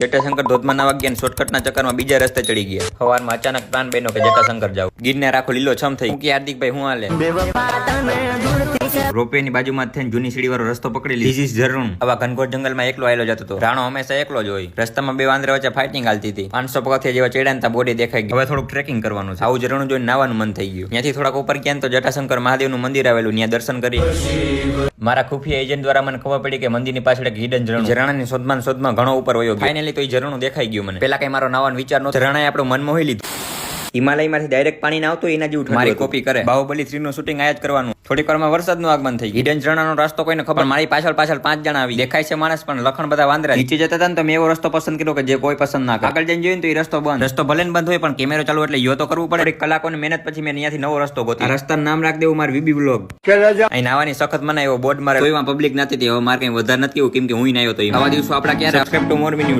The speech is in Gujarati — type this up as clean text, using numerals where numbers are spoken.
જટાશંકર ધોધમાં નાવા ગયા શોર્ટકટના ચક્કરમાં બીજા રસ્તે ચડી ગયા. સવારમાં અચાનક પ્લાન બન્યો કે જટાશંકર જાવ. ગિરનાર આખો લીલો છમ થઈ ગયો. હાર્દિકભાઈ હું હાલે રોપવેની બાજુમાં થઈને જૂની સીડીવાળો રસ્તો પકડી લીધો. ધીસ ઇઝ ઝરણું. આવા ઘનઘોર જંગલમાં એકલો આવેલો જતો હતો. રાણો હંમેશા એકલો જ હોય. રસ્તામાં બે વાંદરા વચ્ચે ફાઇટિંગ હાલતી હતી. 500 પગથિયા જેવા ચડ્યા બોડી દેખાઈ ગઈ. હવે થોડુંક ટ્રેકિંગ કરવાનું છે. આવું ઝરણું જોઈને નાવાનું મન થઈ ગયું. ત્યાંથી થોડાક ઉપર ગયા તો જટાશંકર મહાદેવનું મંદિર આવેલું. ત્યાં દર્શન કરી. મારા ખુફિયા એજન્ટ દ્વારા મને ખબર પડી કે મંદિરની પાછળ એક હિડન ઝરણું. ઝરણાની શોધમાં ઘણો ઉપર વયો ગયો. ફાઇનલી તો એ ઝરણું દેખાઈ ગયું મને. પેલા કઈ મારો નાવાનો વિચાર નહોતો. ઝરણાએ આપણું મન મોહી લીધું. હિમાલયમાંથી ડાયરેક્ટ પાણી ના આવતું એના જેવું મારી કોપી કરે. બાહુબલી 3 નું શૂટિંગ આયા જ કરવાનું. થોડીક વારમાં વરસાદનું આગમન થઈ ગયું. હિડન ઝરણાનો રસ્તો કોઈને ખબર. મારી પાછળ 5 જણા આવી. દેખાય છે માણસ પણ લખણ બધા વાંદરા. નીચે જતા હતા ને તો મેં એવો રસ્તો પસંદ કર્યો કે જે કોઈ પસંદ ના કરે. આગળ જઈને જોયું તો એ રસ્તો બંધ. રસ્તો ભલે બંધ હોય પણ કેમેરો ચાલુ એટલે યો તો કરવું પડે. થોડીક કલાકોની મહેનત પછી મેં અહીંયાથી નવો રસ્તો ગોત્યો. આ રસ્તાનું નામ રાખ દેવું મારું વીબી વ્લોગ. અહીં નાવાની સખત મનાય એવો બોર્ડ મારે. કોઈમાં પબ્લિક નથી. હવે મારે કઈ વધારે નથી કેવું કેમ કે હું આવ્યો તો આવા દિવસો આપડા ક્યારે. Subscribe to more we news.